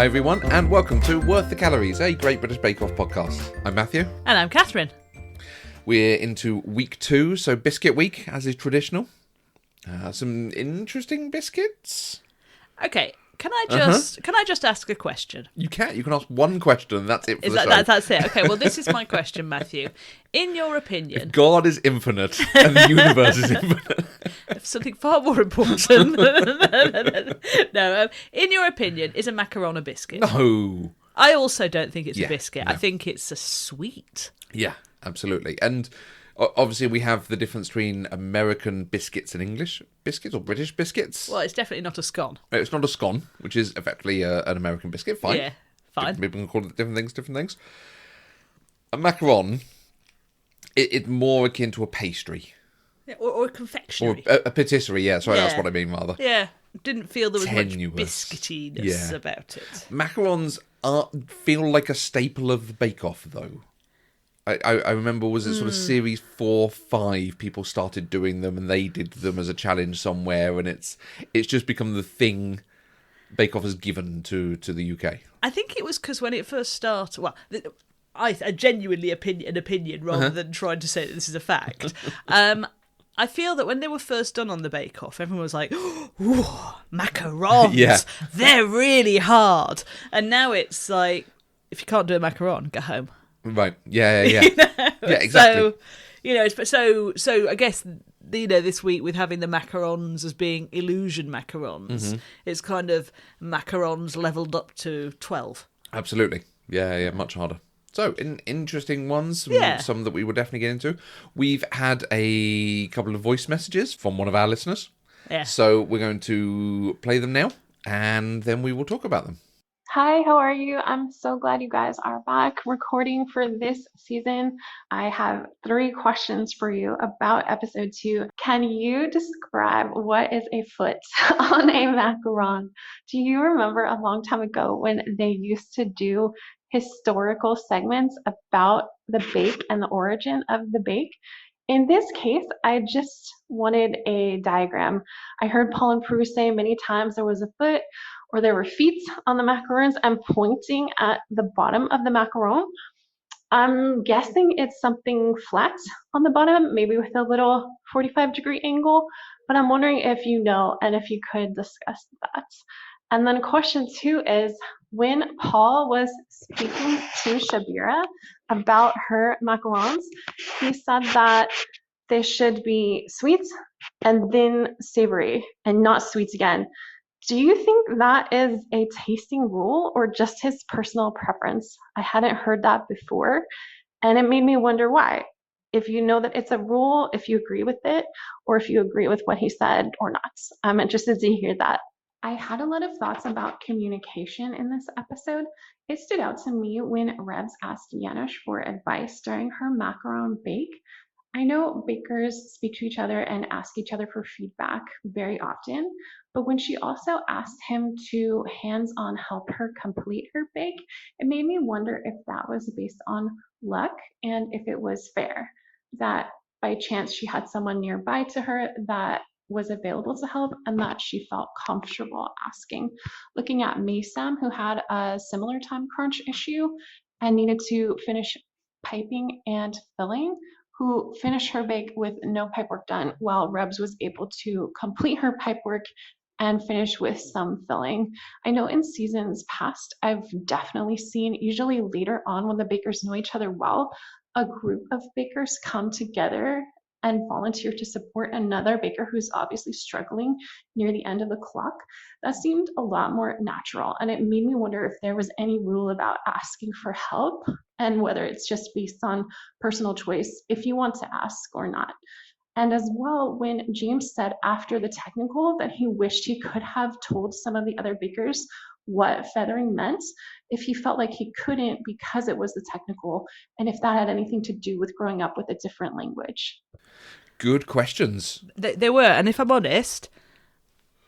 Hi everyone, and welcome to Worth the Calories, a Great British Bake Off podcast. I'm Matthew. And I'm Catherine. We're into week 2, so biscuit week, as is traditional. Some interesting biscuits. Okay, can I just ask a question? You can ask one question, and that's it for the show. That's it. Okay, well, this is my question, Matthew. In your opinion... God is infinite, and the universe is infinite. Something far more important. No, in your opinion, is a macaron a biscuit? No. I also don't think it's a biscuit. No. I think it's a sweet. Yeah, absolutely. And obviously we have the difference between American biscuits and English biscuits, or British biscuits. Well, it's definitely not a scone. It's not a scone, which is effectively an American biscuit. Fine. Yeah, fine. People can call it different things. A macaron, it's more akin to a pastry. Yeah, or a confectionery. Or a patisserie, yeah. Sorry, that's what I mean, rather. Yeah, didn't feel there was Tenuous. much biscuitiness about it. Macarons feel like a staple of the bake-off, though. I remember, was it sort of series 4, 5, people started doing them, and they did them as a challenge somewhere, and it's just become the thing Bake Off has given to the UK. I think it was because when it first started, well, I genuinely an opinion rather than trying to say that this is a fact. I feel that when they were first done on the Bake Off, everyone was like, ooh, macarons, they're really hard. And now it's like, if you can't do a macaron, go home. Right. Yeah. Yeah, exactly. So I guess, this week with having the macarons as being illusion macarons, it's kind of macarons leveled up to 12. Absolutely. Yeah, much harder. So, interesting ones, some that we will definitely get into. We've had a couple of voice messages from one of our listeners. Yeah. So, we're going to play them now, and then we will talk about them. Hi, how are you? I'm so glad you guys are back recording for this season. I have 3 questions for you about episode 2. Can you describe what is a foot on a macaron? Do you remember a long time ago when they used to do historical segments about the bake and the origin of the bake? In this case, I just wanted a diagram. I heard Paul and Prue say many times there was a foot or there were feet on the macarons and pointing at the bottom of the macaron. I'm guessing it's something flat on the bottom, maybe with a little 45-degree angle, but I'm wondering if you know and if you could discuss that. And then question 2 is, when Paul was speaking to Shabira about her macarons, he said that they should be sweet and then savory and not sweet again. Do you think that is a tasting rule or just his personal preference? I hadn't heard that before, and it made me wonder why. If you know that it's a rule, if you agree with it, or if you agree with what he said or not. I'm interested to hear that. I had a lot of thoughts about communication in this episode. It stood out to me when Rebs asked Janusz for advice during her macaron bake. I know bakers speak to each other and ask each other for feedback very often, but when she also asked him to hands-on help her complete her bake, it made me wonder if that was based on luck and if it was fair, that by chance she had someone nearby to her that was available to help and that she felt comfortable asking. Looking at Maysam, who had a similar time crunch issue and needed to finish piping and filling, who finished her bake with no pipework done, while Rebs was able to complete her pipework and finish with some filling. I know in seasons past, I've definitely seen, usually later on when the bakers know each other well, a group of bakers come together and volunteer to support another baker who's obviously struggling near the end of the clock. That seemed a lot more natural, and it made me wonder if there was any rule about asking for help and whether it's just based on personal choice if you want to ask or not. And as well, when James said after the technical that he wished he could have told some of the other bakers what feathering meant, if he felt like he couldn't because it was the technical, and if that had anything to do with growing up with a different language. Good questions. They were, and if I'm honest,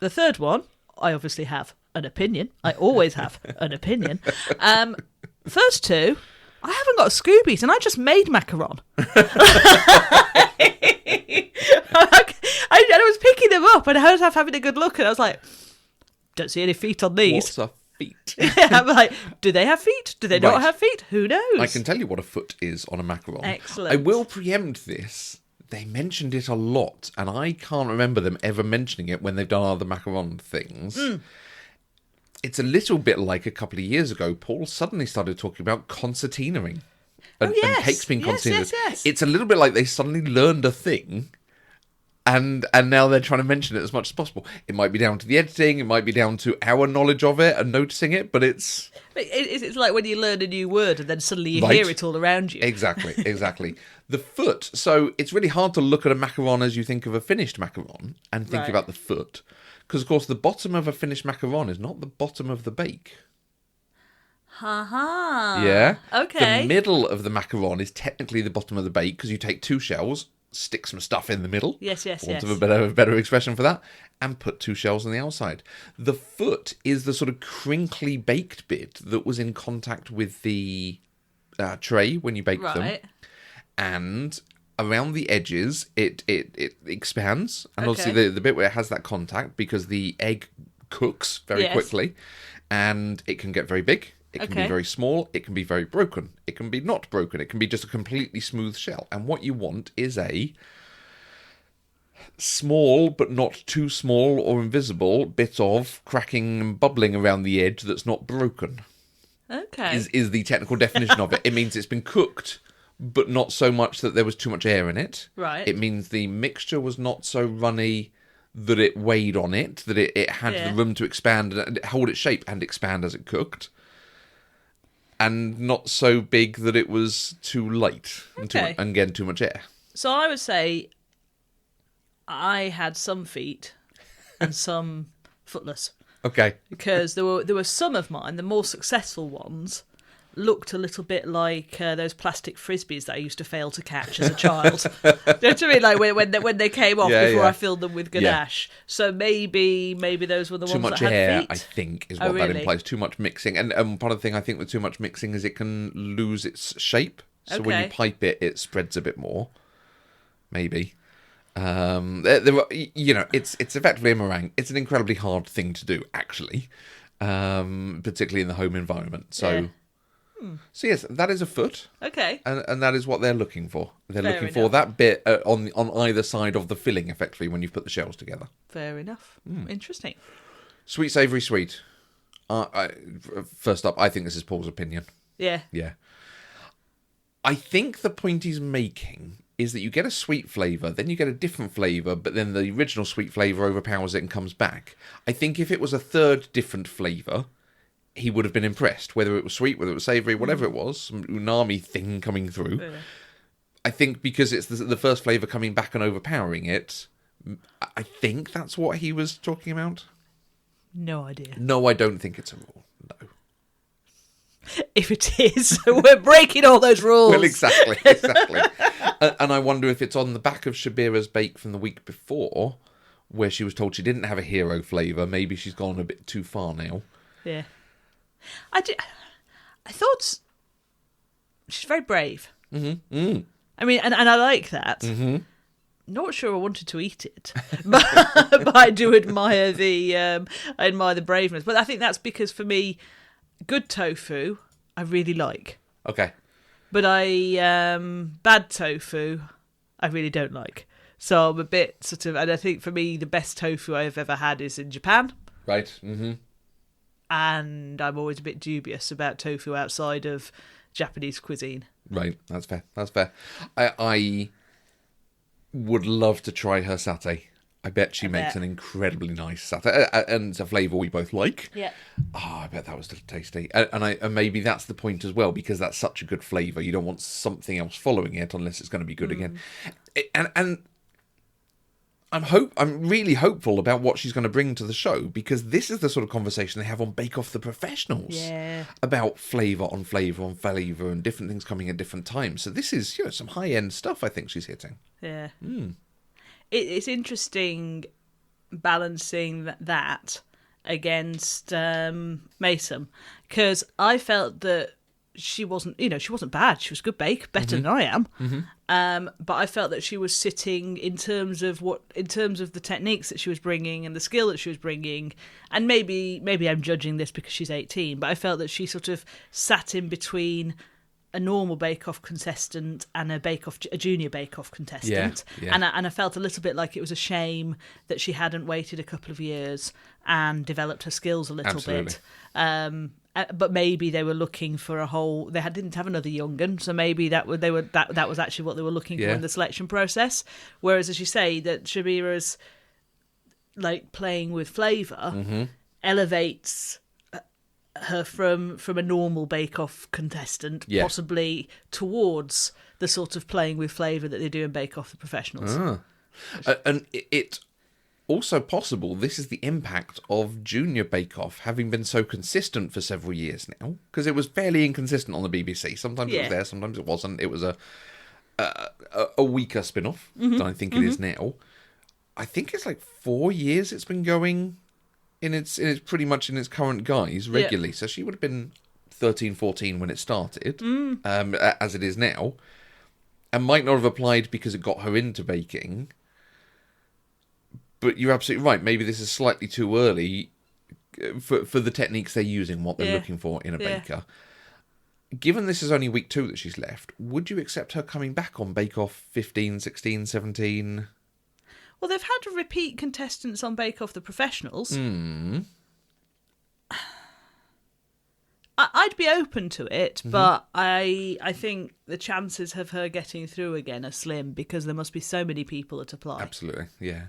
the third one, I obviously have an opinion. I always have an opinion. First 2, I haven't got Scoobies, and I just made macaron. I was picking them up, and I was having a good look, and I was like, don't see any feet on these. What's a feet. I'm like, do they have feet? Do they not Right. have feet? Who knows? I can tell you what a foot is on a macaron. Excellent. I will preempt this. They mentioned it a lot, and I can't remember them ever mentioning it when they've done other macaron things. It's a little bit like a couple of years ago, Paul suddenly started talking about concertinaing. And cakes being concertinaed. Yes. It's a little bit like they suddenly learned a thing, and now they're trying to mention it as much as possible. It might be down to the editing, it might be down to our knowledge of it and noticing it, but it's... It's like when you learn a new word and then suddenly you Right. hear it all around you. Exactly. The foot. So it's really hard to look at a macaron as you think of a finished macaron and think Right. about the foot. Because, of course, the bottom of a finished macaron is not the bottom of the bake. Ha-ha. Yeah? Okay. The middle of the macaron is technically the bottom of the bake because you take two shells, stick some stuff in the middle. Yes. For want of a better expression for that, and put two shells on the outside. The foot is the sort of crinkly baked bit that was in contact with the tray when you baked them. Right. And around the edges, it expands. And Okay. obviously the bit where it has that contact, because the egg cooks very Yes. quickly, and it can get very big. It can be Okay. very small. It can be very broken. It can be not broken. It can be just a completely smooth shell. And what you want is a small, but not too small or invisible, bit of cracking and bubbling around the edge that's not broken. Okay. Is the technical definition of it. It means it's been cooked, but not so much that there was too much air in it. Right. It means the mixture was not so runny that it weighed on it, that it had Yeah. the room to expand and hold its shape and expand as it cooked. And not so big that it was too light and, Okay. and again, too much air. So I would say I had some feet and some footless. Okay. Because there were some of mine, the more successful ones, looked a little bit like those plastic frisbees that I used to fail to catch as a child. Do you know what I mean? Like when they came off Yeah, before yeah. I filled them with ganache. So maybe those were the Too ones much that air, had feet. I think, is Oh, what that really? implies. Too much mixing. And part of the thing I think with too much mixing is it can lose its shape. So when you Okay. pipe it, it spreads a bit more. Maybe. It's effectively a meringue. It's an incredibly hard thing to do, actually, particularly in the home environment. So, Yeah. So yes, that is a foot, Okay. and that is what they're looking for. They're Fair looking for enough. that bit on either side of the filling, effectively, when you put the shells together. Fair enough. Interesting. Sweet, savoury, sweet. First up, I think this is Paul's opinion. Yeah. Yeah. I think the point he's making is that you get a sweet flavour, then you get a different flavour, but then the original sweet flavour overpowers it and comes back. I think if it was a third different flavour, he would have been impressed, whether it was sweet, whether it was savoury, whatever it was, some umami thing coming through. Yeah. I think because it's the first flavour coming back and overpowering it, I think that's what he was talking about. No idea. No, I don't think it's a rule. No. If it is, we're breaking all those rules. Well, exactly. And I wonder if it's on the back of Shabira's bake from the week before, where she was told she didn't have a hero flavour. Maybe she's gone a bit too far now. Yeah. I thought she's very brave. Mm-hmm. I mean, and I like that. Mm-hmm. Not sure I wanted to eat it, but I do admire the braveness. But I think that's because for me, good tofu I really like, Okay. but bad tofu I really don't like. So I'm a bit sort of, and I think for me the best tofu I've ever had is in Japan. Right. Mm-hmm. And I'm always a bit dubious about tofu outside of Japanese cuisine. Right. That's fair. I would love to try her satay. I bet she makes bet. an incredibly nice satay, and it's a flavour we both like. Yeah. Oh, I bet that was tasty. And maybe that's the point as well, because that's such a good flavour. You don't want something else following it unless it's going to be good again. And I'm really hopeful about what she's going to bring to the show, because this is the sort of conversation they have on Bake Off the Professionals. Yeah. About flavour on flavour on flavour and different things coming at different times. So this is, some high-end stuff I think she's hitting. Yeah. It's interesting balancing that against Mason, because I felt that she wasn't, she wasn't bad. She was a good bake, better than I am. But I felt that she was sitting in terms of the techniques that she was bringing and the skill that she was bringing. And maybe I'm judging this because she's 18, but I felt that she sort of sat in between a normal bake-off contestant and a junior bake-off contestant. Yeah. And I felt a little bit like it was a shame that she hadn't waited a couple of years and developed her skills a little bit. But maybe they were looking for didn't have another young un, so maybe that was actually what they were looking for in the selection process. Whereas, as you say, that Shabira's like playing with flavour elevates her from a normal bake-off contestant, possibly towards the sort of playing with flavour that they do in Bake Off the Professionals. And it's also possible this is the impact of Junior Bake Off having been so consistent for several years now, because it was fairly inconsistent on the BBC. Sometimes it was there, sometimes it wasn't. It was a weaker spin-off than I think it is now. I think it's like 4 years it's been going in its pretty much in its current guise regularly. So she would have been 13, 14 when it started, as it is now, and might not have applied because it got her into baking. But you're absolutely right. Maybe this is slightly too early for the techniques they're using, what they're looking for in a baker. Given this is only week 2 that she's left, would you accept her coming back on Bake Off 15, 16, 17? Well, they've had repeat contestants on Bake Off the Professionals. I'd be open to it, but I think the chances of her getting through again are slim because there must be so many people that apply. Absolutely, yeah.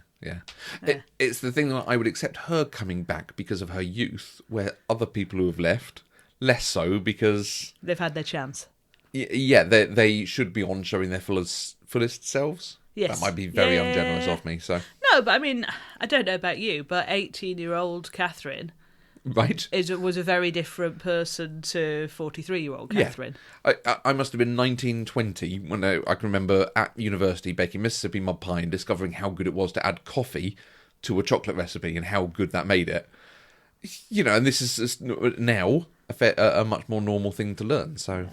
It's the thing that I would accept her coming back because of her youth, where other people who have left, less so because... They've had their chance. Yeah, they should be on showing their fullest selves. Yes. That might be very ungenerous of me, so... No, but I mean, I don't know about you, but 18-year-old Catherine... Right. Was a very different person to 43-year-old Catherine. Yeah. I must have been 19, 20 when I can remember at university baking Mississippi mud pie and discovering how good it was to add coffee to a chocolate recipe and how good that made it. And this is now a much more normal thing to learn. So.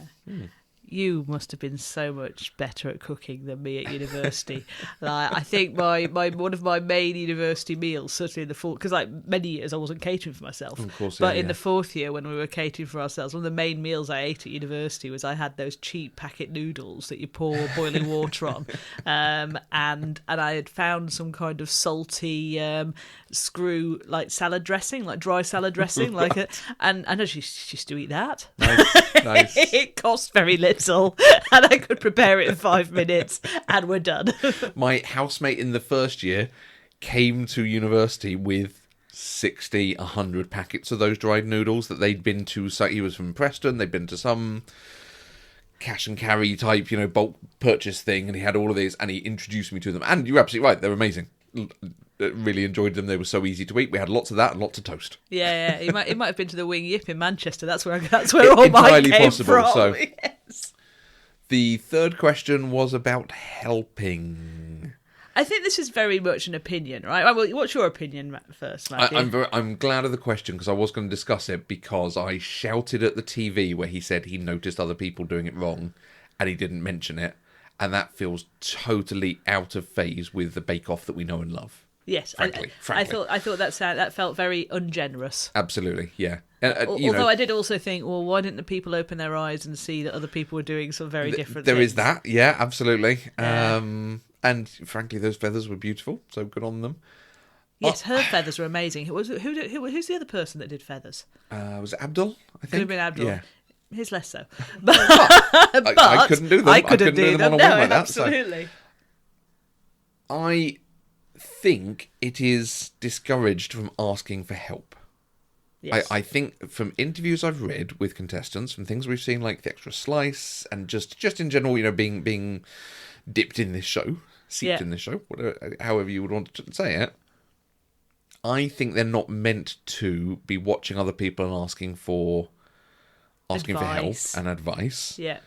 You must have been so much better at cooking than me at university. I think my one of my main university meals, certainly in the fourth, because many years I wasn't catering for myself. Of course, but in the fourth year when we were catering for ourselves, one of the main meals I ate at university was I had those cheap packet noodles that you pour boiling water on, and I had found some kind of salty screw like salad dressing, like dry salad dressing, and I just used to eat that. Nice. It cost very little, and I could prepare it in 5 minutes, and we're done. My housemate in the first year came to university with 60, 100 packets of those dried noodles that they'd been to. So he was from Preston. They'd been to some cash and carry type, bulk purchase thing, and he had all of these, and he introduced me to them. And you're absolutely right; they're amazing. Really enjoyed them. They were so easy to eat. We had lots of that and lots of toast. Yeah. He might have been to the Wing Yip in Manchester. That's where all mine came possible, from. So. Yes. The third question was about helping. I think this is very much an opinion, right? Well, what's your opinion first, Matthew? I'm glad of the question because I was going to discuss it because I shouted at the TV where he said he noticed other people doing it wrong and he didn't mention it. And that feels totally out of phase with the Bake Off that we know and love. Yes, frankly. I thought that felt very ungenerous. Absolutely, yeah. Although I did also think, well, why didn't the people open their eyes and see that other people were doing some very different things? There is that, yeah, absolutely. And frankly, those feathers were beautiful, so good on them. Yes, her feathers were amazing. Who's the other person that did feathers? Was it Abdul? I think Could have been Abdul. Yeah. His less so. But I couldn't do them. I couldn't do them. No, like absolutely. That, so. I think it is discouraged from asking for help. Yes. I think from interviews I've read with contestants, from things we've seen like the extra slice, and just in general, being dipped in this show, seeped in this show, whatever, however you would want to say it. I think they're not meant to be watching other people and asking for help and advice. Yeah.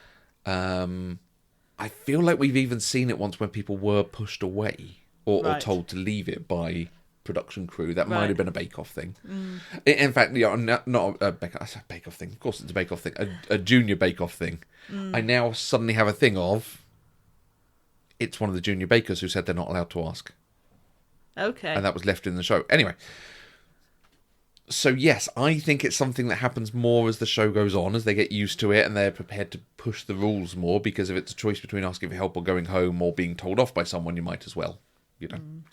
I feel like we've even seen it once when people were pushed away or told to leave it by production crew. That might Right. have been a bake-off thing. In fact, not a bake-off thing. Of course it's a bake-off thing. A junior bake-off thing. I now suddenly have a thing of, it's one of the junior bakers who said they're not allowed to ask. Okay. And that was left in the show. Anyway. So yes, I think it's something that happens more as the show goes on, as they get used to it and they're prepared to push the rules more, because if it's a choice between asking for help or going home or being told off by someone, you might as well,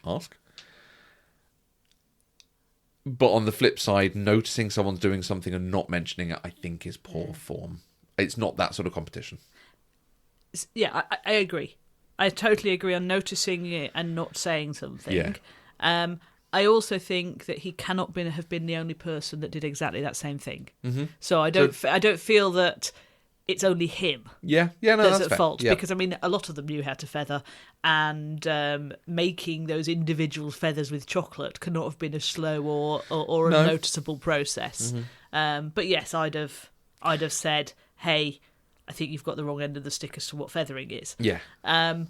ask. But on the flip side, noticing someone's doing something and not mentioning it, I think is poor form. It's not that sort of competition. Yeah, I agree. I totally agree on noticing it and not saying something. Yeah. I also think that he cannot have been the only person that did exactly that same thing. Mm-hmm. So I don't feel that it's only him. No, that's at fair. fault. Yeah. Because I mean, a lot of them knew how to feather, and making those individual feathers with chocolate cannot have been a slow or a noticeable process. Mm-hmm. But yes, I'd have said, hey, I think you've got the wrong end of the stick as to what feathering is. Yeah. And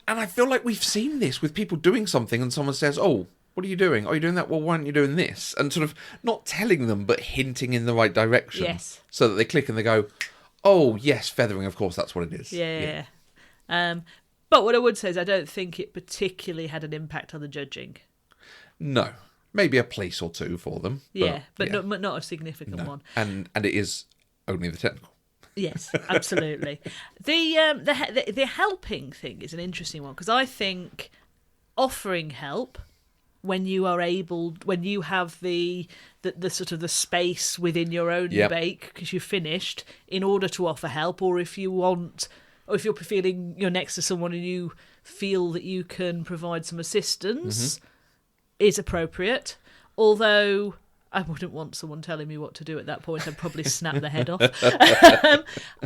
I feel like we've seen this with people doing something and someone says, oh, what are you doing? Are you doing that? Well, why aren't you doing this? And sort of not telling them, but hinting in the right direction. Yes. So that they click and they go, oh, yes, feathering, of course, that's what it is. Yeah. But what I would say is I don't think it particularly had an impact on the judging. No. Maybe a place or two for them. But not a significant one. And it is only the technical. Yes, absolutely. The helping thing is an interesting one, because I think offering help when you have the sort of the space within your own bake because you've finished, in order to offer help, or if you're feeling you're next to someone and you feel that you can provide some assistance, is appropriate. Although I wouldn't want someone telling me what to do at that point. I'd probably snap their head off.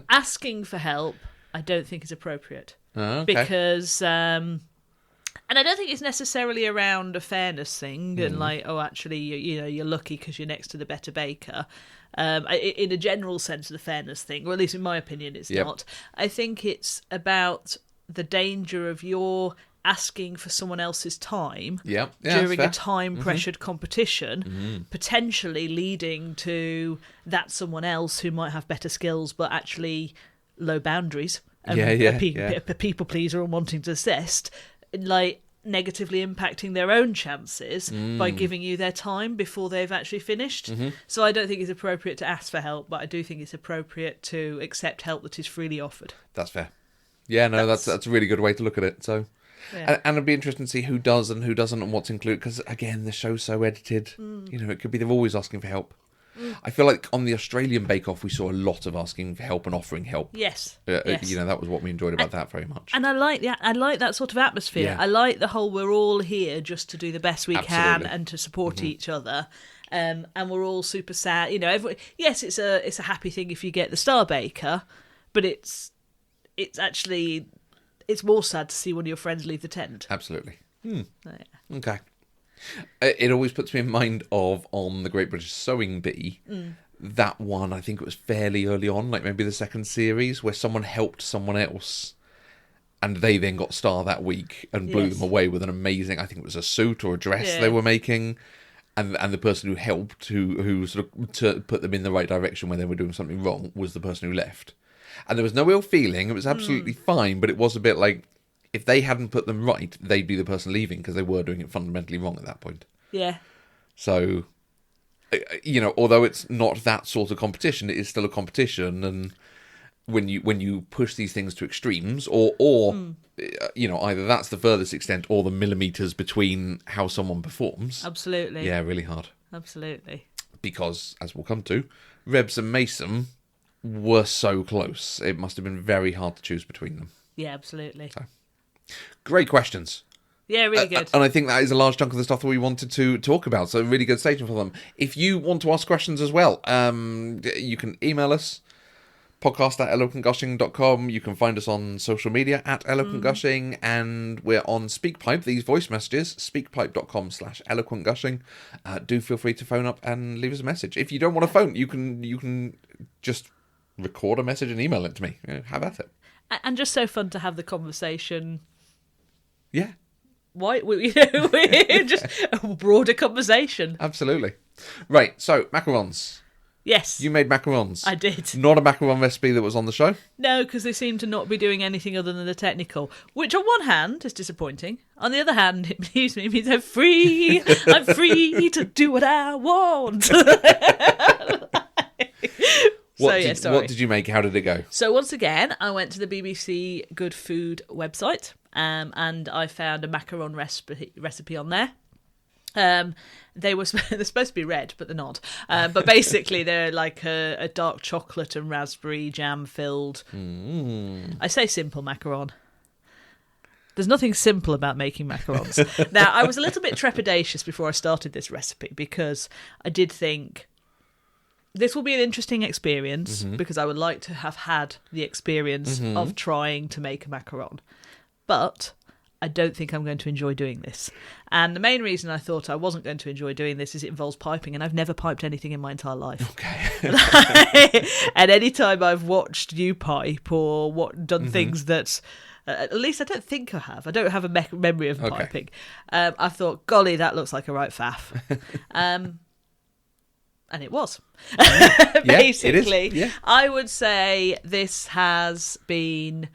Asking for help, I don't think is appropriate. Okay. Because, and I don't think it's necessarily around a fairness thing and like, oh, actually, you're lucky because you're next to the better baker. In a general sense of the fairness thing, or at least in my opinion, it's not. I think it's about the danger of your asking for someone else's time during a time-pressured competition, potentially leading to that someone else who might have better skills but actually low boundaries, a people pleaser and wanting to assist, like negatively impacting their own chances by giving you their time before they've actually finished. So I don't think it's appropriate to ask for help, but I do think it's appropriate to accept help that is freely offered. That's fair. Yeah, no, that's a really good way to look at it. So. Yeah. And it'd be interesting to see who does and who doesn't and what's included, because again, the show's so edited. It could be they're always asking for help. I feel like on the Australian Bake Off we saw a lot of asking for help and offering help. Yes. That was what we enjoyed about that very much. And I like that sort of atmosphere. Yeah. I like the whole we're all here just to do the best we can and to support each other. And we're all super sad. Yes, it's a happy thing if you get the Star Baker, but it's actually, it's more sad to see one of your friends leave the tent. Absolutely. So, yeah. Okay. It always puts me in mind of, on the Great British Sewing Bee, that one, I think it was fairly early on, like maybe the second series, where someone helped someone else and they then got Star that week and blew them away with an amazing, I think it was a suit or a dress they were making. And the person who helped, who sort of to put them in the right direction when they were doing something wrong, was the person who left. And there was no ill feeling. It was absolutely fine, but it was a bit like, if they hadn't put them right, they'd be the person leaving because they were doing it fundamentally wrong at that point. Yeah. So, although it's not that sort of competition, it is still a competition. And when you push these things to extremes, or either that's the furthest extent or the millimeters between how someone performs. Absolutely. Yeah, really hard. Absolutely. Because, as we'll come to, Rebs and Mason were so close. It must have been very hard to choose between them. Yeah, absolutely. So. Great questions. Yeah, really good. And I think that is a large chunk of the stuff that we wanted to talk about. So, a really good station for them. If you want to ask questions as well, you can email us, podcast@eloquentgushing.com. You can find us on social media @eloquentgushing, and we're on SpeakPipe, these voice messages, speakpipe.com/eloquentgushing. Do feel free to phone up and leave us a message. If you don't want to phone, you can just record a message and email it to me. How about it? And just so fun to have the conversation. Yeah. why we just a broader conversation. Absolutely. Right, so macarons. Yes, You made macarons. I did. Not a macaron recipe that was on the show. No, because they seem to not be doing anything other than the technical, which on one hand is disappointing. On the other hand, it means I'm free. I'm free to do what I want. What did you make? How did it go? So once again, I went to the BBC Good Food website, and I found a macaron recipe on there. They're supposed to be red, but they're not. But basically, they're like a dark chocolate and raspberry jam filled. I say simple macaron. There's nothing simple about making macarons. Now, I was a little bit trepidatious before I started this recipe because I did think this will be an interesting experience because I would like to have had the experience of trying to make a macaron. But I don't think I'm going to enjoy doing this. And the main reason I thought I wasn't going to enjoy doing this is it involves piping, and I've never piped anything in my entire life. Okay. And any time I've watched you pipe or done things that... at least I don't think I have. I don't have a memory of piping. I thought, golly, that looks like a right faff. And it was. Basically, it is. Yeah. I would say this has been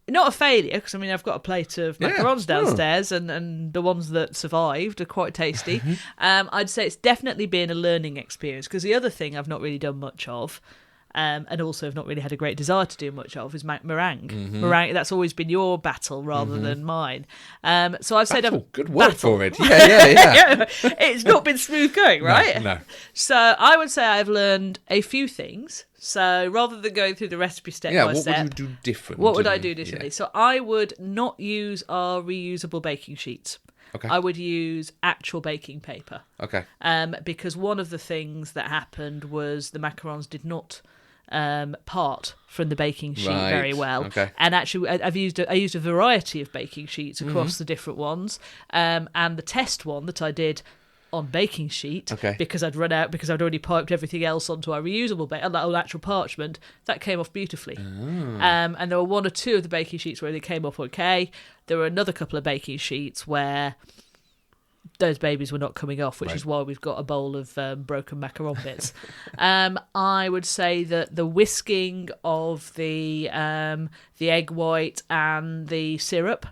not a failure, because I mean I've got a plate of macarons downstairs, and the ones that survived are quite tasty. I'd say it's definitely been a learning experience, because the other thing I've not really done much of, and also have not really had a great desire to do much of, is meringue. Meringue, that's always been your battle rather than mine. So I've said... Good word for it. Yeah. It's not been smooth going, right? No. So I would say I've learned a few things. So rather than going through the recipe step by step... what would you do different? What would I do differently? Yeah. So I would not use our reusable baking sheets. Okay. I would use actual baking paper. Okay. Because one of the things that happened was the macarons did not... part from the baking sheet very well. Okay. And actually I used a variety of baking sheets across the different ones, and the test one that I did on baking sheet, because I'd run out, because I'd already piped everything else onto our reusable actual parchment, that came off beautifully. And there were one or two of the baking sheets where they came off okay. There were another couple of baking sheets where those babies were not coming off, which is why we've got a bowl of broken macaron bits. I would say that the whisking of the egg white and the syrup.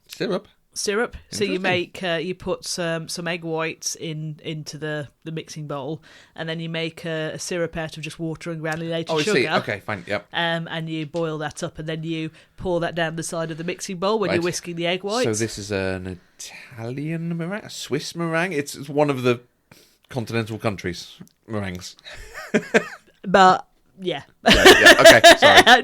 Syrup. So you put some egg whites into the mixing bowl, and then you make a syrup out of just water and granulated sugar. See. Okay, fine. Yep. And you boil that up, and then you pour that down the side of the mixing bowl when you're whisking the egg whites. So this is an Italian meringue, a Swiss meringue. It's one of the continental countries' meringues. But yeah. Okay. Sorry.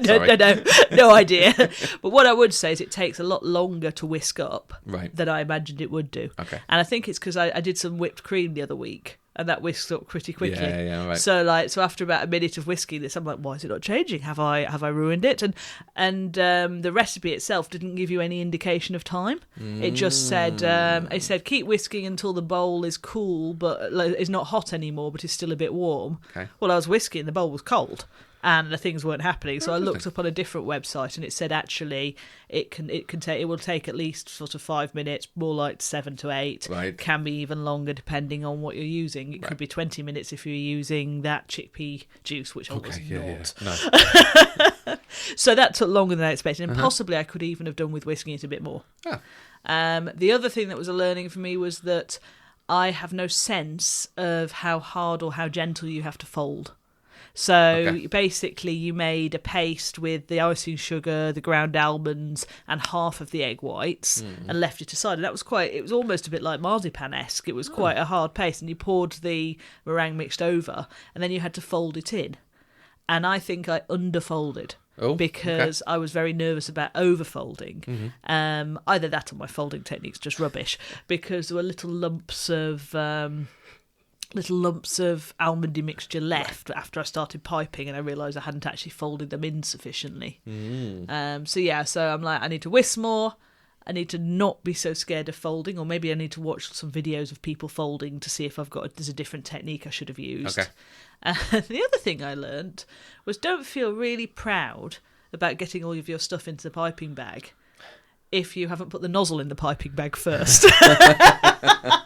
No idea. But what I would say is it takes a lot longer to whisk up than I imagined it would do. Okay. And I think it's because I did some whipped cream the other week, and that whisked up pretty quickly. Yeah, right. So after about a minute of whisking this, I'm like, why is it not changing? Have I ruined it? And the recipe itself didn't give you any indication of time. It just said keep whisking until the bowl is cool, but is not hot anymore, but is still a bit warm. Okay. Well, I was whisking, the bowl was cold, and the things weren't happening. So I looked up on a different website, and it said actually it will take at least sort of 5 minutes, more like 7 to 8. Right. Can be even longer depending on what you're using. It could be 20 minutes if you're using that chickpea juice, which I was not. No. So that took longer than I expected, and possibly I could even have done with whisking it a bit more. The other thing that was a learning for me was that I have no sense of how hard or how gentle you have to fold. So basically you made a paste with the icing sugar, the ground almonds, and half of the egg whites, and left it aside. And it was almost a bit like marzipan-esque. It was quite a hard paste, and you poured the meringue mixed over, and then you had to fold it in. And I think I underfolded. Because I was very nervous about overfolding. Either that or my folding technique's just rubbish, because there were little lumps of almondy mixture left after I started piping, and I realised I hadn't actually folded them in sufficiently. So I'm like, I need to whisk more. I need to not be so scared of folding, or maybe I need to watch some videos of people folding to see if there's a different technique I should have used. The other thing I learnt was don't feel really proud about getting all of your stuff into the piping bag. if you haven't put the nozzle in the piping bag first.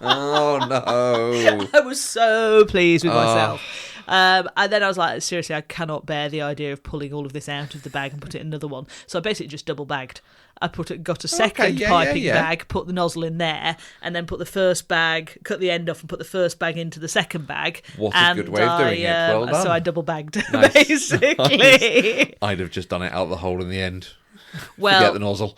Oh no! I was so pleased with myself. And then I was like, seriously, I cannot bear the idea of pulling all of this out of the bag and put it in another one. So I basically just double bagged. I got a second piping bag, put the nozzle in there, and then put the first bag, cut the end off, and put the first bag into the second bag. What a good way of doing it. Well done. So I double bagged, Nice. basically. Nice. I'd have just done it out the hole in the end. Well, Forget the nozzle.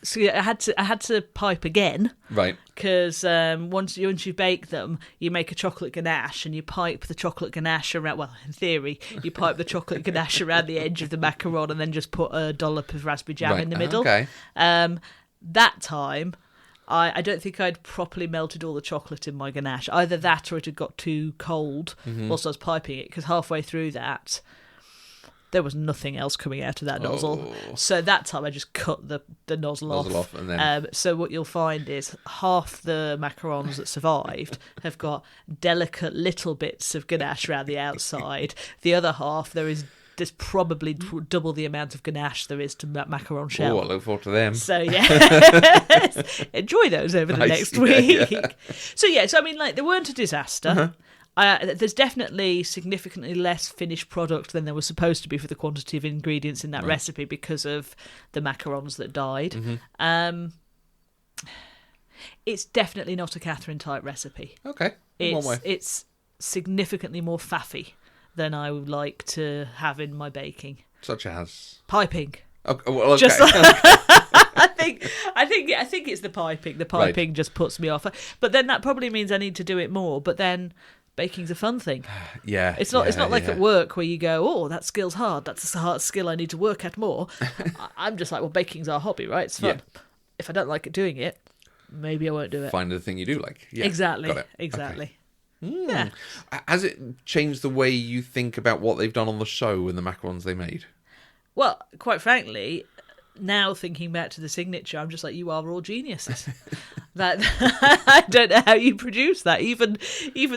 So yeah, I had to pipe again, Right. Because once you bake them, you make a chocolate ganache and you pipe the chocolate ganache around. Well, in theory, you pipe the chocolate ganache around the edge of the macaron and then just put a dollop of raspberry jam in the middle. Okay. That time, I don't think I'd properly melted all the chocolate in my ganache. Either that or it had got too cold whilst I was piping it. Because halfway through that, there was nothing else coming out of that nozzle. So that time I just cut the nozzle off. And then... so what you'll find is half the macarons that survived have got delicate little bits of ganache around the outside. The other half, there's probably double the amount of ganache there is to macaron shell. Oh, I look forward to them. So yeah, enjoy those over the next week. Yeah. So I mean, like, they weren't a disaster. There's definitely significantly less finished product than there was supposed to be for the quantity of ingredients in that recipe because of the macarons that died. It's definitely not a Catherine type recipe. Okay, in one way. It's significantly more faffy than I would like to have in my baking. Such as piping. Okay, well, okay. Just I think it's the piping. The piping just puts me off. But then that probably means I need to do it more. But then baking's a fun thing. Yeah. It's not like at work where you go, oh, that skill's hard. That's a hard skill I need to work at more. I'm just like, well, baking's our hobby, right? It's fun. Yeah. If I don't like doing it, maybe I won't do it. Find the thing you do like. Yeah. Exactly. Got it. Exactly. Okay. Yeah. Has it changed the way you think about what they've done on the show and the macarons they made? Well, quite frankly, now thinking back to the signature, I'm just like, you are all geniuses. That I don't know how you produce that. Even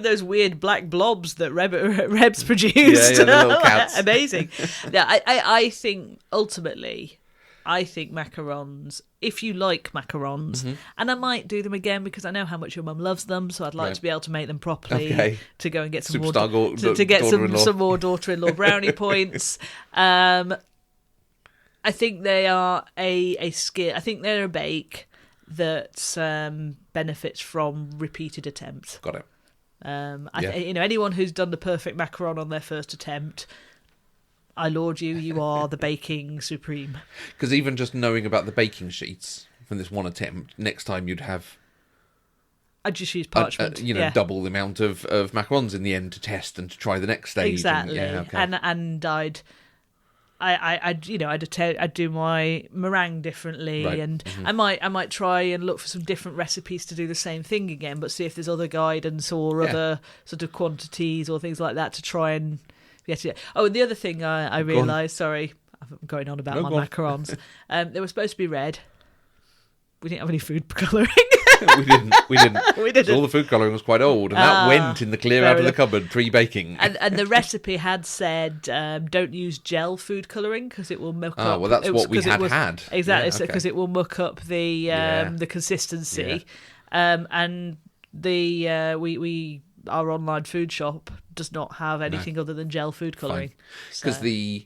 those weird black blobs that Rebs produced. Yeah, the little cats. Amazing. Yeah, I think ultimately, macarons, if you like macarons, and I might do them again because I know how much your mum loves them, so I'd like to be able to make them properly to go and get some more to get some more daughter-in-law brownie points. I think they are a skill. I think they're a bake that benefits from repeated attempts. Got it. Anyone who's done the perfect macaron on their first attempt, I laud you. You are the baking supreme. Because even just knowing about the baking sheets from this one attempt, next time you'd have... I'd just use parchment. Double the amount of macarons in the end to test and to try the next stage. Exactly. And I'd do my meringue differently, and I might try and look for some different recipes to do the same thing again, but see if there's other guidance or other sort of quantities or things like that to try and get it. Oh, and the other thing I realised, sorry, I'm going on about my macarons. They were supposed to be red. We didn't have any food colouring. We didn't. So all the food colouring was quite old, and that went in the clear out of the cupboard pre-baking. And the recipe had said, don't use gel food colouring because it will muck up. Well, that's what we had. Exactly, because it will muck up the consistency. Yeah. And our online food shop does not have anything other than gel food colouring. Because the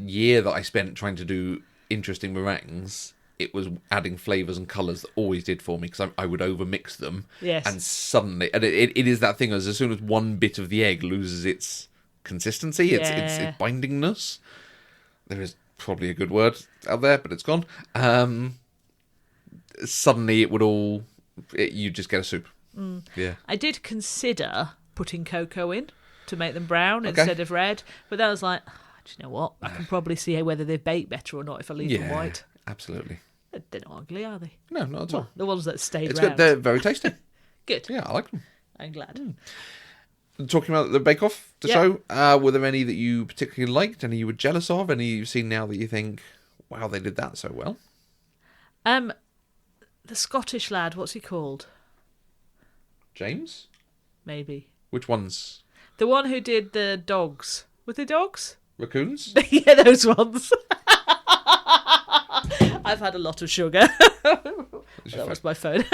year that I spent trying to do interesting meringues, it was adding flavours and colours that always did for me because I would overmix them. Yes. And suddenly... And it is that thing, as soon as one bit of the egg loses its consistency, its bindingness... There is probably a good word out there, but it's gone. Suddenly it would all... you just get a soup. Mm. Yeah. I did consider putting cocoa in to make them brown instead of red, but then I was like, do you know what? I can probably see whether they bake better or not if I leave them white. Absolutely. They're not ugly, are they? No, not at all. The ones that stayed it's round. Good. They're very tasty. Good. Yeah, I like them. I'm glad. Talking about the Bake Off, the show, were there any that you particularly liked? Any you were jealous of? Any you've seen now that you think, wow, they did that so well? The Scottish lad, what's he called? James? Maybe. Which ones? The one who did the dogs. Were they dogs? Raccoons? Yeah, those ones. I've had a lot of sugar. That was my phone.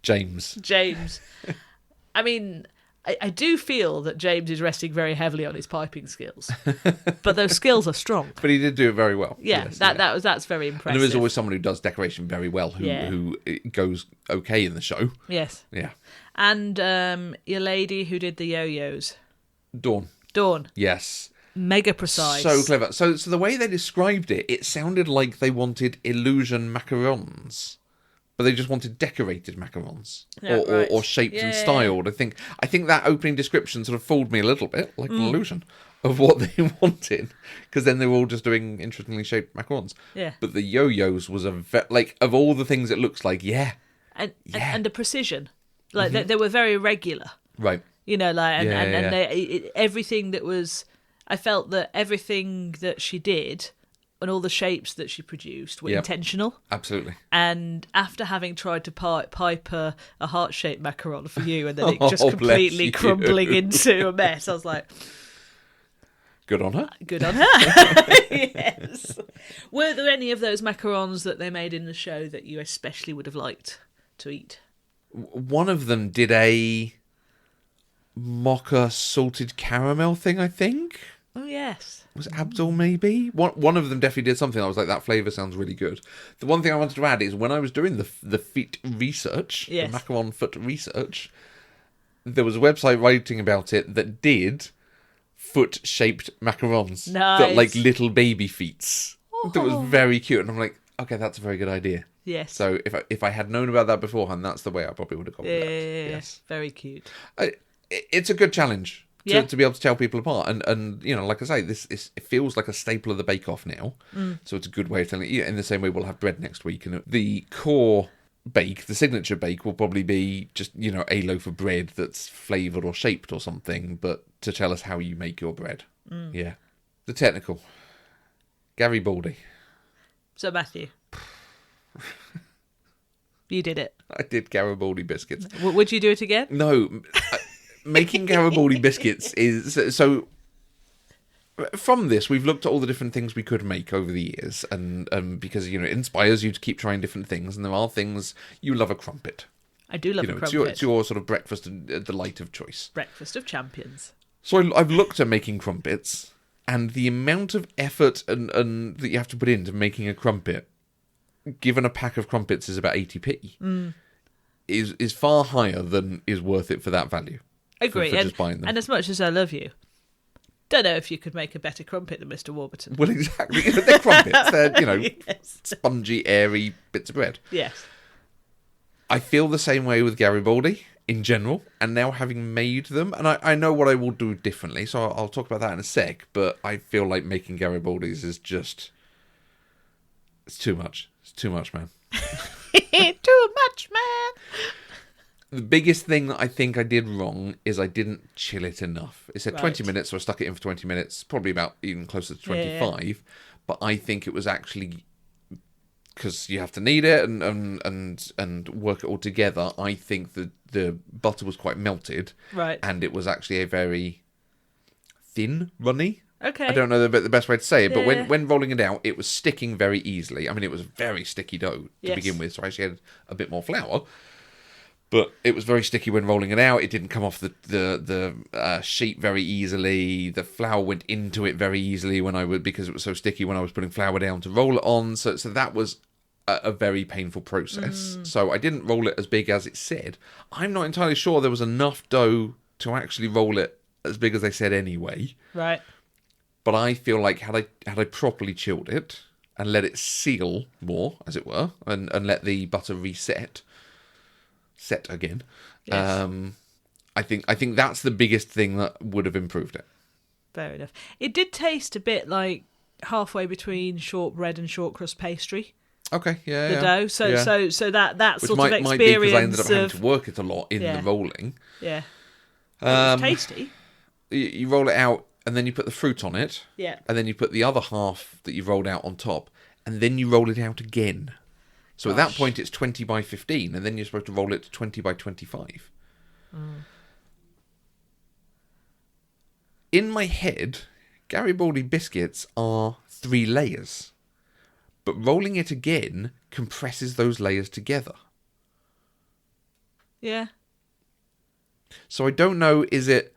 James. James. I mean, I do feel that James is resting very heavily on his piping skills, but those skills are strong. But he did do it very well. Yeah, Yes, that's very impressive. And there is always someone who does decoration very well, who it goes okay in the show. Yes. Yeah. And your lady who did the yo-yos. Dawn. Yes. Mega precise. So clever. So the way they described it, it sounded like they wanted illusion macarons. But they just wanted decorated macarons, or shaped and styled. I think that opening description sort of fooled me a little bit, like an illusion of what they wanted, because then they were all just doing interestingly shaped macarons. Yeah. But the yo-yos was of all the things it looks like, and the precision, like they were very regular, right? You know, like and everything that was, I felt that everything that she did. And all the shapes that she produced were intentional. Absolutely. And after having tried to pipe a heart-shaped macaron for you and then it just completely crumbling into a mess, I was like... Good on her. Good on her. Yes. Were there any of those macarons that they made in the show that you especially would have liked to eat? One of them did a mocha salted caramel thing, I think. Oh, yes. Was it Abdul, maybe? One of them definitely did something. I was like, that flavour sounds really good. The one thing I wanted to add is when I was doing the feet research, the macaron foot research, there was a website writing about it that did foot-shaped macarons. Nice. That, like little baby feets. That was very cute. And I'm like, okay, that's a very good idea. Yes. So if I had known about that beforehand, that's the way I probably would have gone with that. Yes. Very cute. It's a good challenge. To be able to tell people apart, and you know, like I say, it feels like a staple of the Bake Off now. So it's a good way of telling it. In the same way, we'll have bread next week, and the core bake, the signature bake, will probably be just a loaf of bread that's flavoured or shaped or something, but to tell us how you make your bread. Yeah, the technical, Garibaldi. So Matthew, you did it. I did Garibaldi biscuits. Would you do it again? No. Making Garibaldi biscuits is... So, from this, we've looked at all the different things we could make over the years, and because, it inspires you to keep trying different things, and there are things... You love a crumpet. I do love a crumpet. It's your sort of breakfast delight of choice. Breakfast of champions. So I've looked at making crumpets, and the amount of effort and that you have to put into making a crumpet, given a pack of crumpets is about 80p, is far higher than is worth it for that value. Agree. For just buying them. And as much as I love you, don't know if you could make a better crumpet than Mr. Warburton. Well, exactly. They're crumpets. They're, spongy, airy bits of bread. Yes. I feel the same way with Garibaldi in general, and now having made them, and I know what I will do differently, so I'll talk about that in a sec, but I feel like making Garibaldis is just... It's too much. It's too much, man. Too much, man. The biggest thing that I think I did wrong is I didn't chill it enough. It said 20 minutes, so I stuck it in for 20 minutes, probably about even closer to 25. Yeah. But I think it was actually, because you have to knead it and work it all together, I think the butter was quite melted. Right. And it was actually a very thin runny. Okay. I don't know the best way to say it, but when rolling it out, it was sticking very easily. I mean, it was very sticky dough to begin with, so I actually had a bit more flour. But it was very sticky when rolling it out. It didn't come off the sheet very easily. The flour went into it very easily because it was so sticky when I was putting flour down to roll it on. So that was a very painful process. So I didn't roll it as big as it said. I'm not entirely sure there was enough dough to actually roll it as big as they said anyway. Right. But I feel like had I properly chilled it and let it seal more, as it were, and let the butter set again. Yes. I think that's the biggest thing that would have improved it. Fair enough. It did taste a bit like halfway between shortbread and short crust pastry. Okay, yeah, the dough. So that which sort might, of experience might be because I ended up having to work it a lot in the rolling. Yeah. It was tasty. You roll it out and then you put the fruit on it. Yeah. And then you put the other half that you rolled out on top, and then you roll it out again. So at that point, it's 20 by 15, and then you're supposed to roll it to 20 by 25. In my head, Garibaldi biscuits are 3 layers. But rolling it again compresses those layers together. Yeah. So I don't know, is it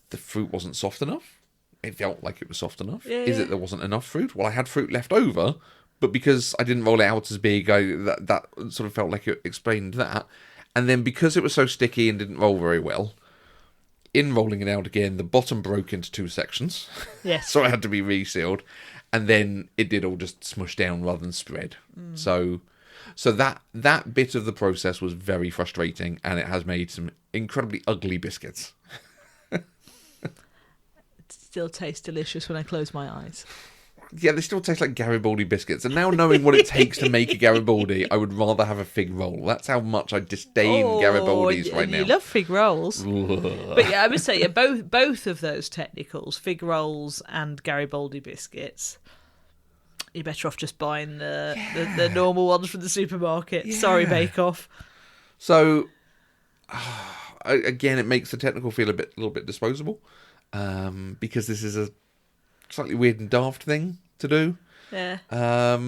the fruit wasn't soft enough? It felt like it was soft enough. Yeah, Is it there wasn't enough fruit? Well, I had fruit left over, but because I didn't roll it out as big, that sort of felt like it explained that. And then because it was so sticky and didn't roll very well, in rolling it out again, the bottom broke into 2 sections. Yes. So it had to be resealed. And then it did all just smush down rather than spread. So that bit of the process was very frustrating, and it has made some incredibly ugly biscuits. It still tastes delicious when I close my eyes. Yeah, they still taste like Garibaldi biscuits. And now knowing what it takes to make a Garibaldi, I would rather have a fig roll. That's how much I disdain Garibaldis right now. You love fig rolls. But yeah, I would say both of those technicals, fig rolls and Garibaldi biscuits, you're better off just buying the normal ones from the supermarket. Yeah. Sorry, Bake Off. So, again, it makes the technical feel a little bit disposable, because this is a slightly weird and daft thing to do. Yeah. I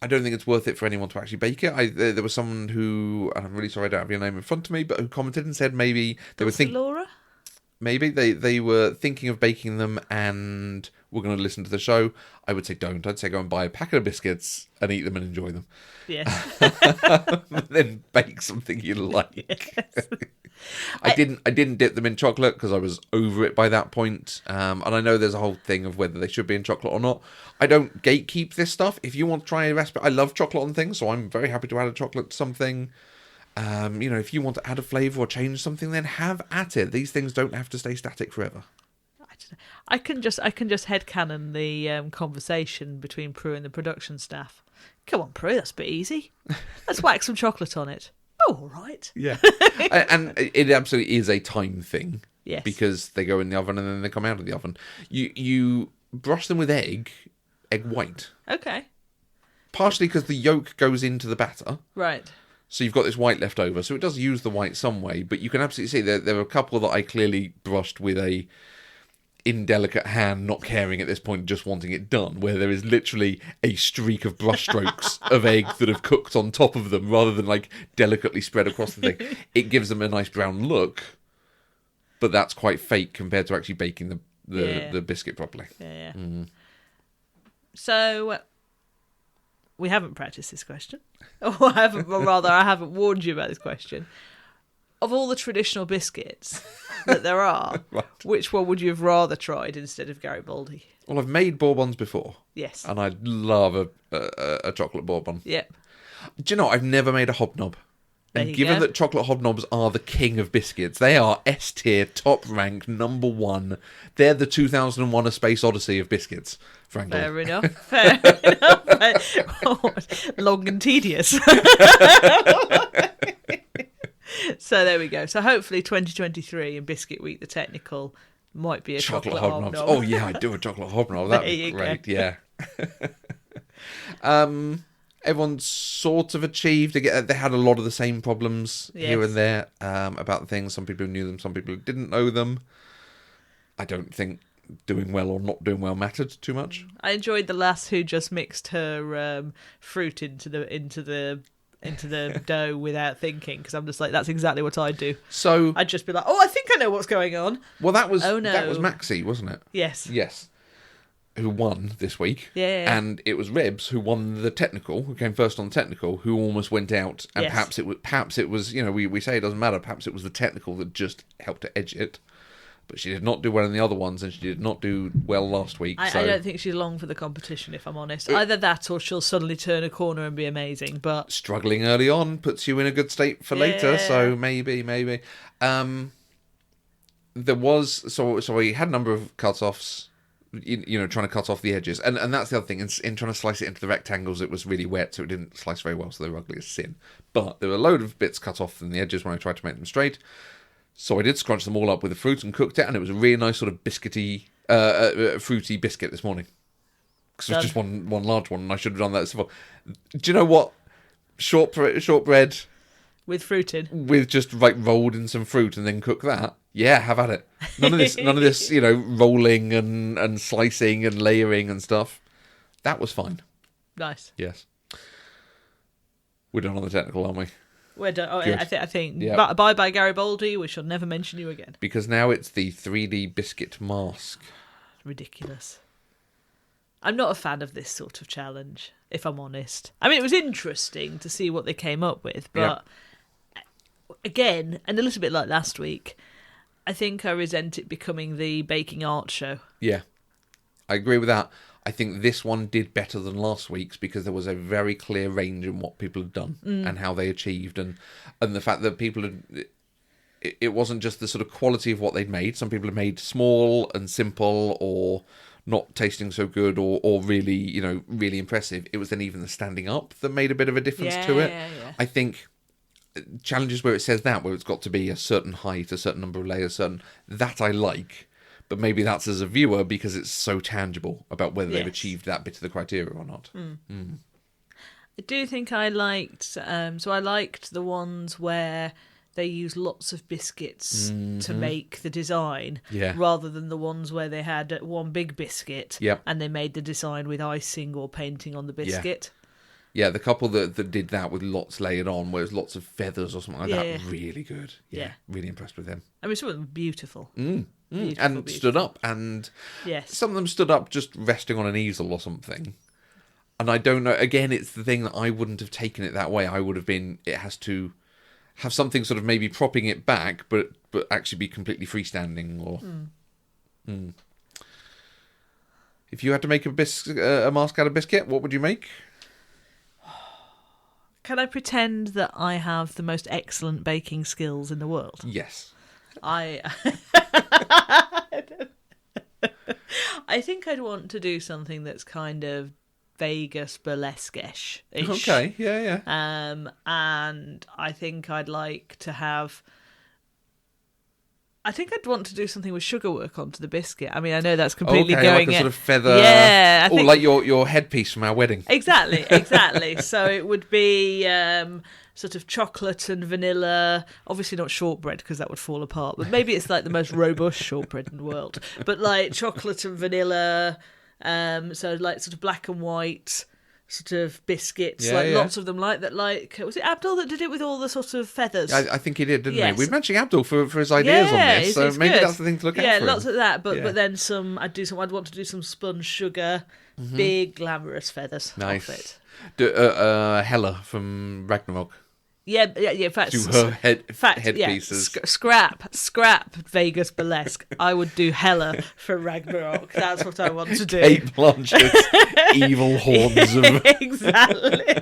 don't think it's worth it for anyone to actually bake it. There was someone who, and I'm really sorry I don't have your name in front of me, but who commented and said maybe they were thinking... Laura? Maybe they were thinking of baking them and were going to listen to the show. I would say don't. I'd say go and buy a packet of biscuits and eat them and enjoy them. Yes. Then bake something you like. Yes. I didn't dip them in chocolate because I was over it by that point. And I know there's a whole thing of whether they should be in chocolate or not. I don't gatekeep this stuff. If you want to try a recipe, I love chocolate on things, so I'm very happy to add a chocolate to something. If you want to add a flavour or change something, then have at it. These things don't have to stay static forever. I can just headcanon the conversation between Prue and the production staff. Come on, Prue, that's a bit easy. Let's whack some chocolate on it. Oh, all right. Yeah. And it absolutely is a time thing. Yes. Because they go in the oven and then they come out of the oven. You brush them with egg white. Okay. Partially because the yolk goes into the batter. Right. So you've got this white left over. So it does use the white some way, but you can absolutely see there are a couple that I clearly brushed with a indelicate hand, not caring at this point, just wanting it done, where there is literally a streak of brushstrokes of egg that have cooked on top of them rather than like delicately spread across the thing. It gives them a nice brown look, but that's quite fake compared to actually baking the biscuit properly. Yeah. So we haven't practiced this question. Or I haven't warned you about this question. Of all the traditional biscuits that there are, Right. Which one would you have rather tried instead of Garibaldi? Well, I've made bourbons before. Yes. And I love a chocolate bourbon. Yep. Do you know, I've never made a hobnob. And given that chocolate hobnobs are the king of biscuits, they are S tier, top ranked, number one. They're the 2001 A Space Odyssey of biscuits, frankly. Fair enough. Fair enough. Long and tedious. So there we go. So hopefully 2023 in Biscuit Week, the technical might be a chocolate hobnob. Oh yeah, I'd do a chocolate hobnob. That'd be great. Yeah. Everyone's sort of achieved. They had a lot of the same problems here and there about things. Some people knew them, some people didn't know them. I don't think doing well or not doing well mattered too much. I enjoyed the lass who just mixed her fruit into the dough without thinking, because I'm just like, that's exactly what I'd do. So I'd just be like, oh, I think I know what's going on. Well, that was Maxie, wasn't it? Yes. Who won this week. Yeah. And it was Rebs who won the technical, who came first on the technical, who almost went out. And perhaps it was, we say it doesn't matter, perhaps it was the technical that just helped to edge it. But she did not do well in the other ones, and she did not do well last week. I don't think she's long for the competition, if I'm honest. Either that, or she'll suddenly turn a corner and be amazing. But struggling early on puts you in a good state for later, so maybe. There was so we had a number of cut-offs, trying to cut off the edges, and that's the other thing. In trying to slice it into the rectangles, it was really wet, so it didn't slice very well, so they were ugly as sin. But there were a load of bits cut off from the edges when I tried to make them straight. So I did scrunch them all up with the fruit and cooked it, and it was a really nice sort of biscuity, fruity biscuit this morning. Because it was just one large one, and I should have done that before. Do you know what? Shortbread with fruit in, with just rolled in some fruit and then cook that. Yeah, have at it. None of this, rolling and slicing and layering and stuff. That was fine. Nice. Yes. We're done on the technical, aren't we? We're done. Oh, Good. I think. Yep. Bye, Garibaldi. We shall never mention you again. Because now it's the 3D biscuit mask. Ridiculous. I'm not a fan of this sort of challenge, if I'm honest. I mean, it was interesting to see what they came up with, but again, and a little bit like last week, I think I resent it becoming the baking art show. Yeah, I agree with that. I think this one did better than last week's because there was a very clear range in what people had done and how they achieved, and the fact that people had... It wasn't just the sort of quality of what they'd made. Some people had made small and simple or not tasting so good or really, really impressive. It was then even the standing up that made a bit of a difference to it. Yeah. I think challenges where it says that, where it's got to be a certain height, a certain number of layers, that I like. But maybe that's as a viewer because it's so tangible about whether they've achieved that bit of the criteria or not. I do think I liked... so I liked the ones where they used lots of biscuits to make the design, rather than the ones where they had one big biscuit and they made the design with icing or painting on the biscuit. Yeah, the couple that did that with lots layered on, where it was lots of feathers or something like that, really good. Yeah, really impressed with them. I mean, some of them were beautiful. And stood up, and some of them stood up just resting on an easel or something. And I don't know, again, it's the thing that I wouldn't have taken it that way. I would have been, it has to have something sort of maybe propping it back, but actually be completely freestanding. Or if you had to make a mask out of biscuit, what would you make? Can I pretend that I have the most excellent baking skills in the world? Yes. I think I'd want to do something that's kind of Vegas burlesque-ish. Okay, yeah. And I think I'd like to have... I think I'd want to do something with sugar work onto the biscuit. I mean, I know that's completely going... like a sort of feather... Yeah. Like your headpiece from our wedding. Exactly. So it would be sort of chocolate and vanilla. Obviously not shortbread, because that would fall apart. But maybe it's like the most robust shortbread in the world. But like chocolate and vanilla... so like sort of black and white sort of biscuits, lots of them like that. Like, was it Abdul that did it with all the sort of feathers? I think he did, didn't he? We're mentioning Abdul for his ideas on this, so maybe good. That's the thing to look out for. Yeah, lots of that. But then I'd want to do some spun sugar, big glamorous feathers. Nice. Off it. Hela from Ragnarok. Yeah. In fact, do her headpieces. Scrap Vegas burlesque. I would do Hela for Ragnarok. That's what I want to do. Kate Blanchett's evil horns of... Exactly.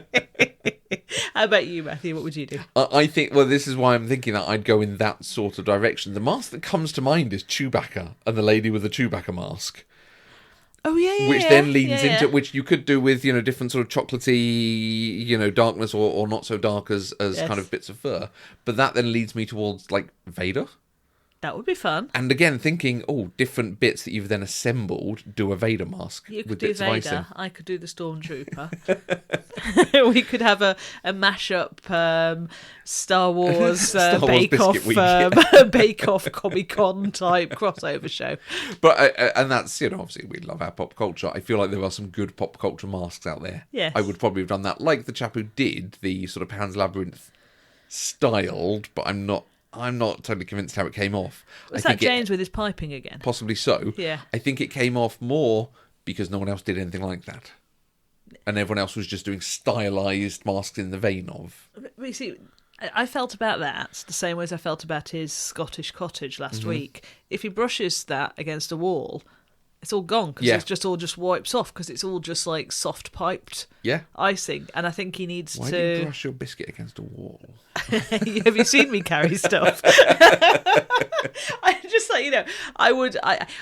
How about you, Matthew? What would you do? I think, well, this is why I'm thinking that I'd go in that sort of direction. The mask that comes to mind is Chewbacca and the lady with the Chewbacca mask. Oh, yeah. Which then leans into, which you could do with, different sort of chocolatey, darkness or not so dark as kind of bits of fur. But that then leads me towards, like, Vader. That would be fun. And again, thinking, different bits that you've then assembled do a Vader mask. You could with do bits Vader. Of icing. I could do the Stormtrooper. We could have a mashup Star Wars Bake-Off Comic-Con type crossover show. But and that's, obviously we love our pop culture. I feel like there are some good pop culture masks out there. Yes. I would probably have done that, like the chap who did the sort of Pan's Labyrinth styled, but I'm not totally convinced how it came off. Was that James with his piping again? Possibly so. Yeah. I think it came off more because no one else did anything like that. And everyone else was just doing stylised masks in the vein of... But you see, I felt about that the same way as I felt about his Scottish cottage last week. If he brushes that against a wall, it's all gone because it's just all wipes off because it's all just like soft piped icing. And I think he needs Why to... do you brush your biscuit against a wall? Have you seen me carry stuff? I just like,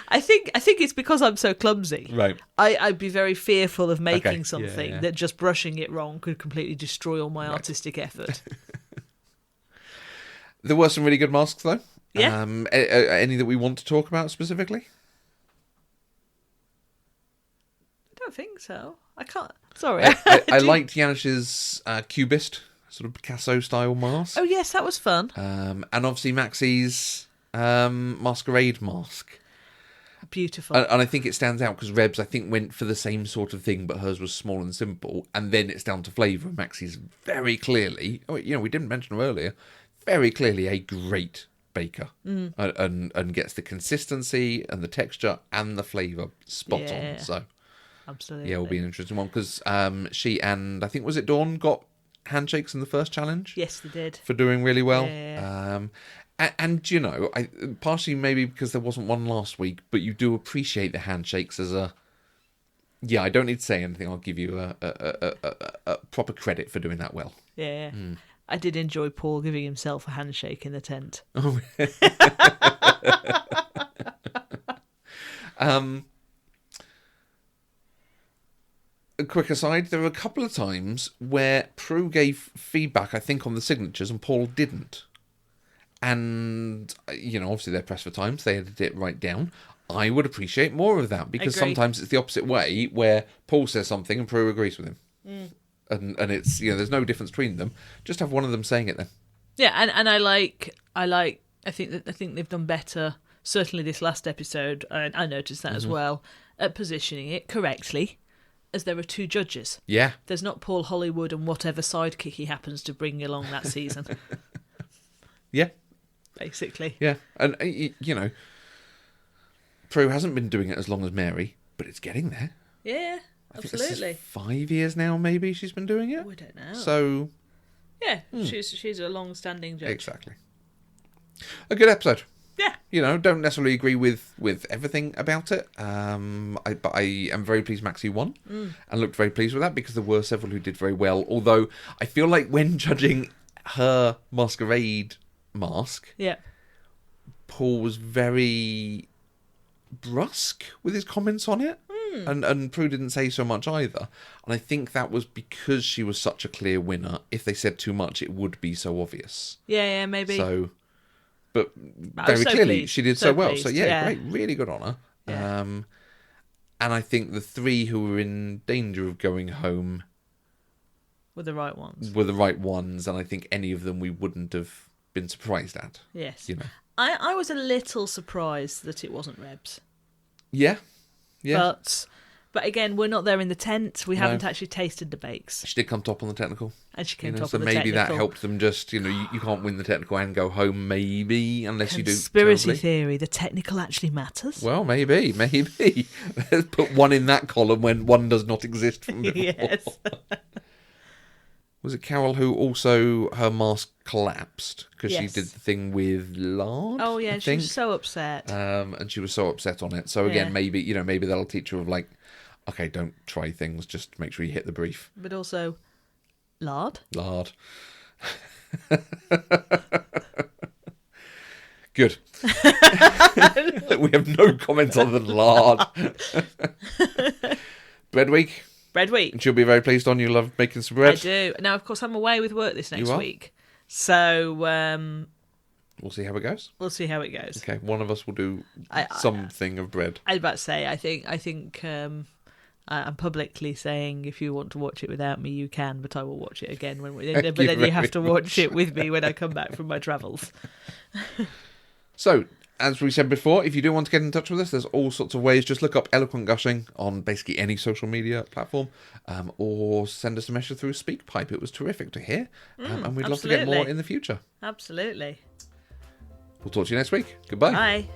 I think it's because I'm so clumsy. Right. I'd be very fearful of making something that just brushing it wrong could completely destroy all my artistic effort. There were some really good masks though. Yeah. Any that we want to talk about specifically? I don't think so. I can't. Sorry. I liked Janish's Cubist, sort of Picasso-style mask. Oh, yes, that was fun. And obviously Maxie's Masquerade mask. Beautiful. And I think it stands out because Rebs, I think, went for the same sort of thing, but hers was small and simple. And then it's down to flavour. Maxie's very clearly, we didn't mention her earlier, very clearly a great baker. And gets the consistency and the texture and the flavour spot on. So, absolutely. Yeah, it'll be an interesting one because she and, I think, was it Dawn, got handshakes in the first challenge? Yes, they did. For doing really well. Yeah. And I partially maybe because there wasn't one last week, but you do appreciate the handshakes as a... Yeah, I don't need to say anything. I'll give you a proper credit for doing that well. Yeah. I did enjoy Paul giving himself a handshake in the tent. Oh. A quick aside, there were a couple of times where Prue gave feedback, I think, on the signatures and Paul didn't. And, obviously they're pressed for time, so they edited it right down. I would appreciate more of that, because sometimes it's the opposite way, where Paul says something and Prue agrees with him. And it's, there's no difference between them. Just have one of them saying it then. Yeah, and I think they've done better, certainly this last episode, I noticed that as well, at positioning it correctly, as there are two judges. Yeah. There's not Paul Hollywood and whatever sidekick he happens to bring along that season. Yeah. Basically. Yeah. And, Prue hasn't been doing it as long as Mary, but it's getting there. Yeah, absolutely. I think this is 5 years now, maybe, she's been doing it. Oh, I don't know. So... Yeah, she's a long-standing judge. Exactly. A good episode. Yeah. Don't necessarily agree with everything about it. But I am very pleased Maxie won and looked very pleased with that because there were several who did very well. Although I feel like when judging her masquerade mask, Paul was very brusque with his comments on it. And Prue didn't say so much either. And I think that was because she was such a clear winner. If they said too much, it would be so obvious. Yeah, maybe. So... But very clearly, she did so well. Pleased. So, great. Really good on her. Yeah. And I think the three who were in danger of going home were the right ones. And I think any of them we wouldn't have been surprised at. Yes. I was a little surprised that it wasn't Rebs. Yeah. Yeah. But again, we're not there in the tent. We haven't actually tasted the bakes. She did come top on the technical. And she came top on the technical. So maybe that helped them just, you can't win the technical and go home, maybe, unless you do... Conspiracy theory, the technical actually matters? Well, maybe. Let's put one in that column when one does not exist from before. Yes. Was it Carol who also, her mask collapsed because she Yes. did the thing with lard? Oh, yeah, I she think. was so upset. And she was so upset on it. So again, maybe that'll teach her of like, okay, don't try things, just make sure you hit the brief. But also, lard? Lard. Good. We have no comments other than lard. Bread week. Bread week. And she'll be very pleased on you. Love making some bread. I do. Now, of course, I'm away with work this next week. So... we'll see how it goes. We'll see how it goes. Okay, one of us will do something of bread. I was about to say, I think I'm publicly saying if you want to watch it without me, you can, but I will watch it again but then you have to watch it with me when I come back from my travels. So, as we said before, if you do want to get in touch with us, there's all sorts of ways. Just look up Eloquent Gushing on basically any social media platform, or send us a message through SpeakPipe. It was terrific to hear, and we'd love to get more in the future. Absolutely. We'll talk to you next week. Goodbye. Bye.